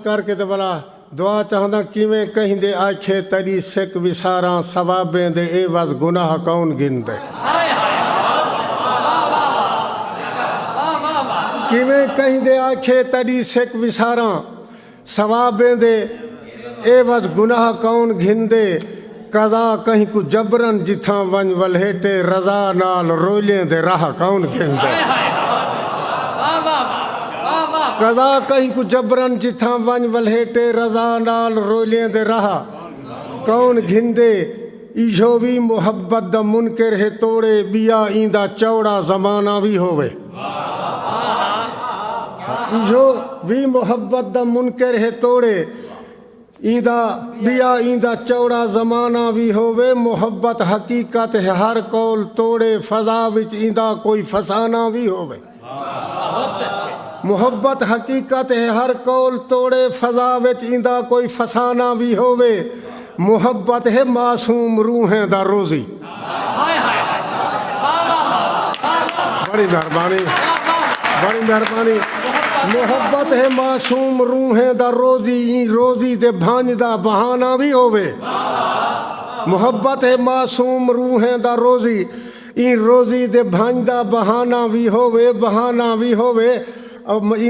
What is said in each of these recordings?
करके तो भला दुआ चाहदा किवें कहिंदे आखे तड़ी सिक विसारा सवाबें दे ए बस गुनाह कौन गिनदे किवें कहिंदे आखे तड़ी सिक विसारा सवाबें दे ए बस गुनाह कौन घिंदे कदा कहीं को जबरन जिथा वन वलहेटे रजा नाल रोलें दे राह कौन घिंदे कदा कहीं को जबरन जिथा वन वलहेटे रजा नाल रोलें दे राह कौन घिंदे इजो भी मुहब्बत दा मुनकर है तोड़े बिया इंदा चौड़ा जमाना भी होवे इजो भी मुहब्बत दा मुनकर है तोड़े इंदा बिया इंदा चौड़ा जमाना भी होवे मुहब्बत हकीकत है हर कौल तोड़े फजा विच इंदा कोई फसाना भी होवे मुहब्बत हकीकत है हर कौल तोड़े फजा विच इंदा कोई फसाना भी होवे मुहब्बत है मासूम रूहें दा रोजी बड़ी मेहरबानी मुहब्बत है मासूम रूहें दा रोजी रोजी दे भांज दा बहाना भी होवे मुहब्बत है मासूम रूहें दा रोजी रोजी दे भांज दा बहाना भी होवे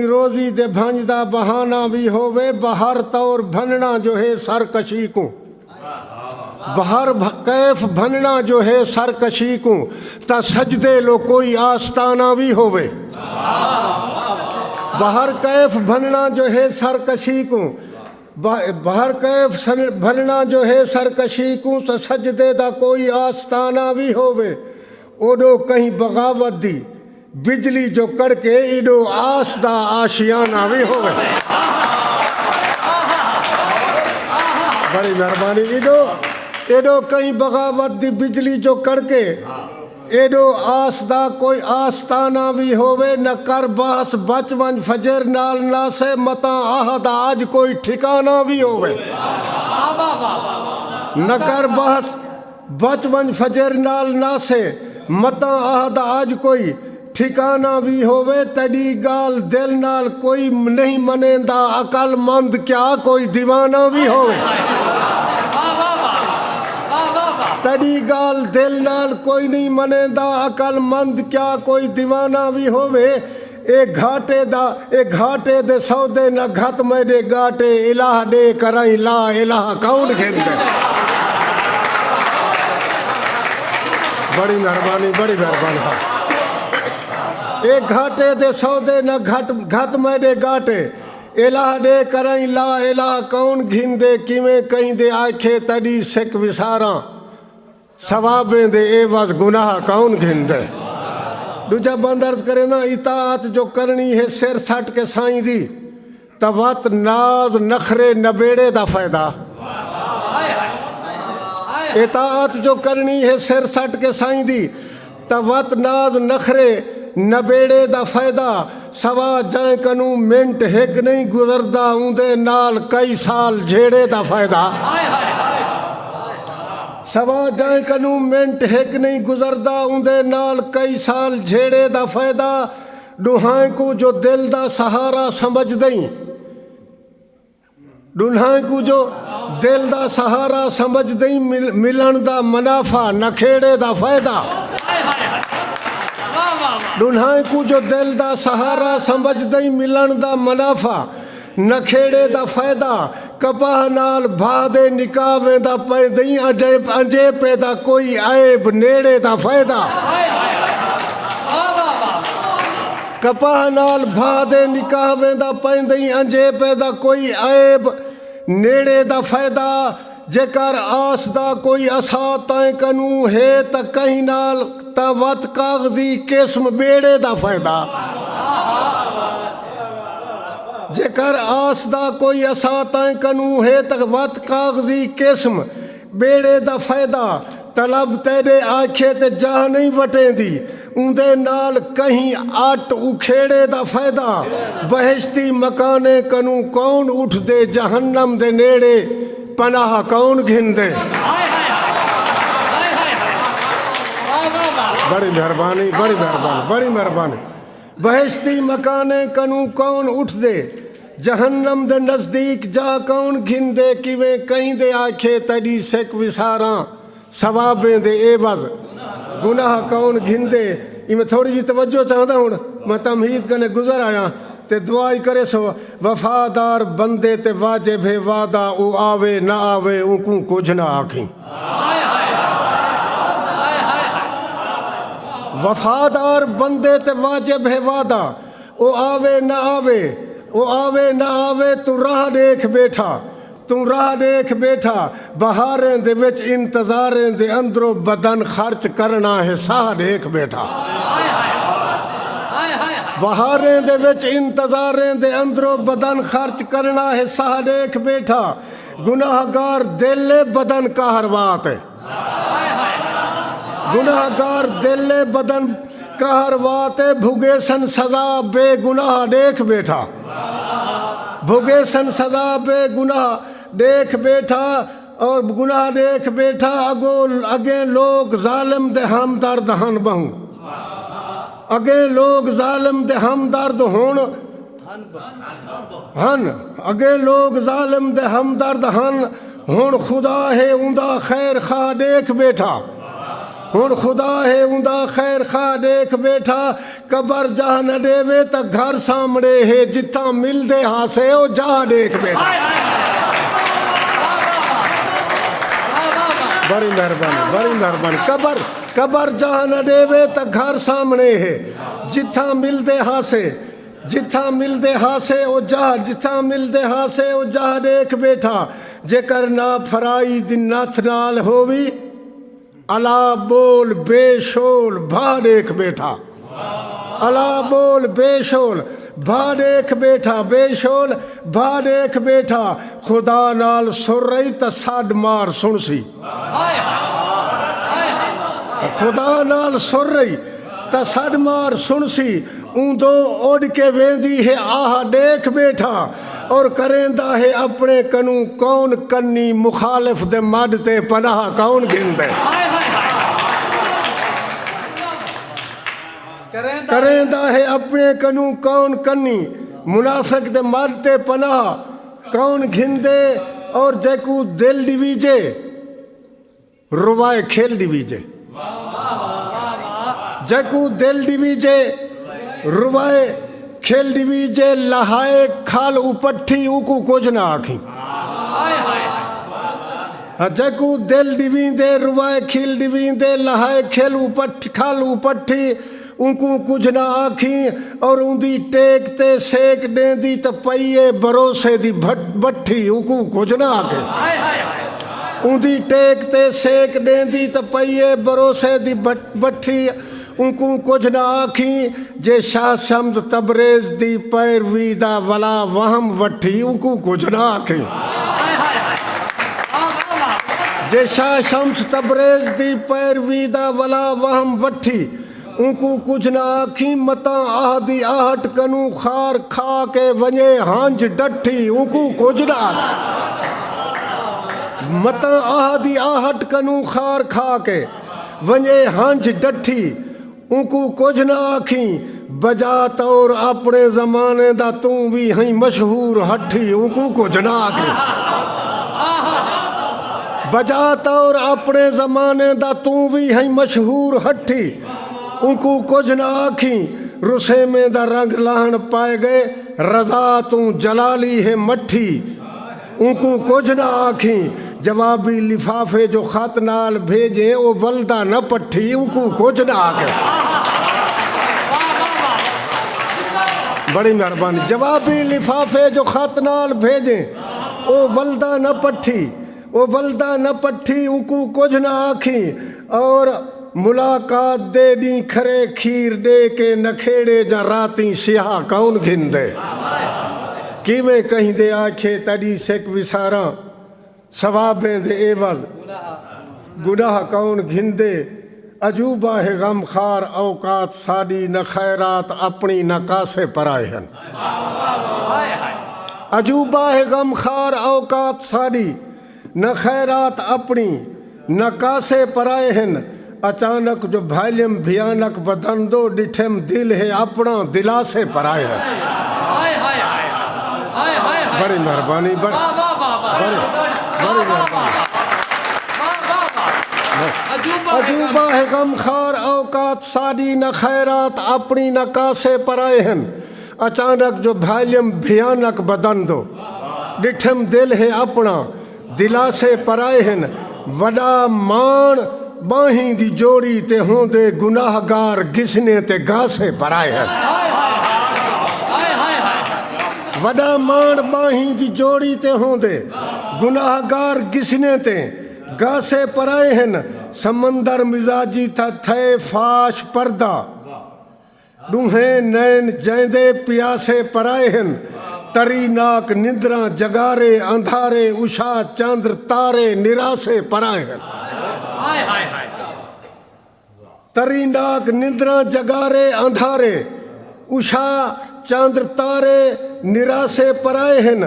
रोजी दे भांज दा बहाना भी होवे बहर तौर भनना जो है सरकशी को बहर कैफ भनना जो है सरकशी को ता सजदे लो कोई आस्ताना भी होवे बहर कैफ भनना जो है सरकशी को बहर कैफ भनना जो है सरकशी को तो सजदे दा कोई आस्ताना भी होवे ओडो कहीं बगावत दी बिजली जो कड़के इडो आस दा आशियाना भी होवे बड़ी मेहरबानी एडो कहीं बगावत दी बिजली जो कड़के एडो आस दा कोई आस्ताना भी होवे न कर बास बचवन फजर नाल ना से मता आहद आज कोई ठिकाना भी होवे न कर बास बचवन फजर नाल ना से मता आहद आज कोई ठिकाना भी होवे तड़ी गाल दिल नाल कोई नहीं मनेंदा अकल मंद क्या कोई दीवाना भी होवे तड़ी गाल दिल नाल कोई नहीं मनेंदा अकल मंद क्या कोई दीवाना भी होवे ए घाटे दे सौदे न घत मेरे गाटे इलाह दे कराई ला इलाह कौन घेंदे बड़ी मेहरबानी ए घाटे दे सौदे न घत मेरे गाटे इलाह दे कराई ला इलाह कौन घिंदे किवें कहिंदे आखे तड़ी सिक विसारा सवाबें दे ए बस गुनाह कौन घिंदे दूजा बंद अर्ज करे ना इताअत जो करनी है सिर सट के साईं दी तवत नाज नखरे नबेड़े दा फायदा इताअत जो करनी है सिर सट के साईं दी तवत नाज नखरे नबेड़े दा फायदा सवा जाए कनू मिंट हिक नहीं गुजरदा उंदे नाल कई साल झेड़े दा फायदा सवा जाए कनू मिंट हिक नहीं गुजरदा उंदे नाल कई साल झेड़े दा फायदा दुहाए को जो दिल दा सहारा समझ दई दुहाए को जो दिल दा सहारा समझ दई मिलन दा मुनाफा नखेड़े दा फायदा दुल्हाए को जो दिल दा सहारा समझ दई मिलन दा मुनाफा नखेड़े दा फायदा कपाह नाल भा दे निकावे दा पैदई अंजे पैदा कोई ऐब नेड़े दा फायदा कपाह नाल भा दे निकावे दा पैदई अंजे पैदा कोई ऐब नेड़े दा फायदा जेकर आस दा कोई असा तय कनू है त कहीं नाल तवत कागजी किस्म बेड़े दा फायदा जेकर आस दा कोई असा तय कनू है त वत कागजी किस्म बेड़े दा फायदा तलब तेरे आखे ते जाह नहीं वटेंदी उंदे नाल कहीं आट उखेड़े दा फायदा बहिश्ती मकाने कनू कौन उठ दे जहन्नम दे नेड़े पनाह कौन घिंदे बड़ी मेहरबानी बहिश्ती मकाने कनू कौन उठ दे जहन्नम दे नज़दीक जा कौन घिंदे किवें कहिंदे आखे तड़ी सेक विसारा सवाबें दे एवज़ गुनाह कौन घिंदे। इमें थोड़ी जी तवज्जो चाहता हूँ मैं तमहीद कने गुजर आया ते दुआई करे सो वफादार बंदे ते वाजिब है वादा ओ आवे ना आवे उनको कुछ ना आखी। वफादार बंदे ते वाजिब है वादा ओ आवे ना आवे ओ आवे ना आवे तू राह देख बैठा तू राह देख बैठा बहारें दे विच इंतजारें दे अंदरों बदन खर्च करना है साह देख बैठा। बहारें दे विच इंतजारें दे अंदरों बदन खर्च करना है साह देख बैठा। गुनाहगार दिल बदन का हरवात है गुनाहगार दिल बदन का हरवात है। भुगे सन सजा बेगुनाह देख बैठा भुगे सन सजा बेगुनाह देख बैठा और गुनाह देख बैठा। अगे लोग जालिम दे हमदर्द हन बहु अगे लोग जालिम दे हमदर्द होन हन अगे लोग जालिम दे हमदर्द हन हुण खुदा है उंदा खैर खा देख बैठा हुण खुदा है उंदा खैर खा देख बैठा। कबर जा न देवे तो घर सामने है जिथा मिलदे हासे ओ जा देख बैठा। बड़ी मेहरबानी कबर कबर जा न देवे तो घर सामने है जिथा मिलदे हासे ओ जा जिथा मिलदे हासे ओ जा देख बैठा। जेकर ना फराई दिन नाथ नाल होवी अला बोल बेशोल भा देख बैठा अला बोल बेशोल भा देख बैठा बेशोल भा देख बैठा। खुदा नाल सुर रही तो साड मार सुनसी खुदा नाल सुर रही तो साड मार सुनसी। ऊंदो उड़ के वेंदी है आह देख बैठा और करेंदा है अपने कनू कौन कन्नी मुखालिफ दे मद ते पनाह कौन गिनदे। करेंदा है अपने कनू कौन कन्नी मुनाफिक दे मद ते पनाह कौन घिंदे। और जेकू दिल डिवीजे रुवाए खेल डिवीजे जेकू दिल डिवीजे रुवाए खेल डिवीजे लहाए खाल उपट्ठी उकू कुछ ना आखी। जेकू दिल डिवींदे रुवाए खील डिवींदे लहाए खेल उपट्ठी खाल उपट्ठी उनको कुछ ना आखी। और उंदी टेक ते सेक देंदी तो पईए भरोसे दी भट्ठी उनको कुछ ना आखे। उंदी टेक ते सेक देंदी तो पईए भरोसे दी भट्ठी उनको कुछ ना आखी। जे शाह शम्स तबरेज दी पैरवी दा वला वहम वठी उनको कुछ ना आखी। जे शाह शम्स तबरेज दी पैरवी दा वला वहम वठी उनको कुछ ना आखी। मता आहदी आहट कनू खार खा के वने हांज डठी उनको कुछ ना आखी। मता आहदी आहट कनू खार खा के वने हांज डठी उनको कुछ ना आखी। बजा तौर अपने जमाने दा तू भी हई मशहूर हठी उनको कुछ ना आखी। बजा तौर अपने जमाने दा तू भी हई मशहूर हठी उनको कुछ ना आखी। रुसे में दा रंग लाहन पाए गए रजा तू जलाली है मट्ठी उनको कुछ ना आखी। जवाबी लिफाफे जो खत नाल भेजे वो वल्दा न पट्ठी उनको कुछ ना आखे। बड़ी मेहरबानी। जवाबी लिफाफे जो खत नाल भेजे वो वल्दा न पट्ठी वो वल्दा न पट्ठी उनको कुछ ना आखी। और मुलाकात दे दी खरे खीर दे के नखेड़े जा राती सिहा कौन घिंदे। किवें कहीं दे आखे तड़ी सेक विसारा सवाबें दे एवज़ गुनाह कौन घिंदे। अजूबा है गम खार औकात साड़ी न खैरात अपनी न कासे पराए हन। अजूबा है गम खार औकात साड़ी न खैरात अपनी न कासे पराए हन। अचानक जो भाइलम भयानक बदंदो डिठम दिल है अपना दिलासे पराए है। बड़ी मेहरबानी बड़ी मेहरबानी अजूबा है गमखार औकात साड़ी न खैरात अपनी न कासे पराए हैं अचानक जो वॉल्यूम भयानक बदन दो डिठम दिल है अपना दिला से पराए हैं वड़ा मान बाही दी जोड़ी ते होंदे गुनाहगार घिसने ते गासे पराए हैं वड़ा मान बाही दी जोड़ी ते होंदे गुनाहगार घिसने ते गासे पराए हैं समंदर मिजाजी था थे फाश पर्दा डूहे नैन जैंदे प्यासे पराए हैं तरी नाक निद्रा जगारे अंधारे उषा चंद्र तारे निरासे पराए हैं तरी नाक निद्रा जगारे अंधारे उषा चंद्र तारे निरासे पराए हैं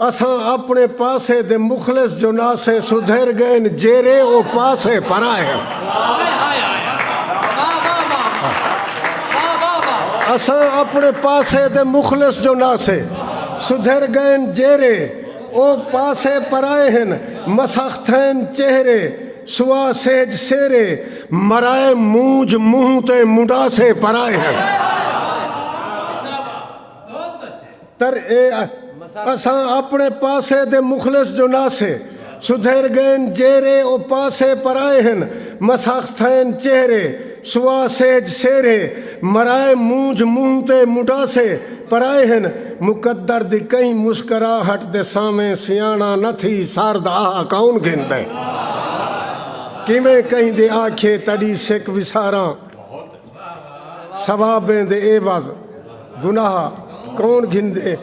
असां अपने पासे दे मुखलिस जो नासे सुधर गए जेरे ओ पासे पराए हैं असां अपने पासे दे मुखलिस जो नासे सुधर गए जेरे ओ पासे पराए हैं मसख्तैन चेहरे सुआ सेज सेरे मराए मूंज मुंह ते मुंडा से पराए हैं तर ए असां अपने पासे दे मुखलिस जो नासे सुधर गए जेरे ओ पासे पराए हैं मसख्तैन चेहरे सुआ सेज सेरे मराए मूंज मुंह ते मुंडा से पराए हैं मुकद्दर दी कहीं मुस्कराहट दे सामे सियाणा न थी सारदा कौन गिनदे किवें कहीं दे आखे तड़ी सिक विसारा सवाबें दे एवज गुनाह कौन गिनदे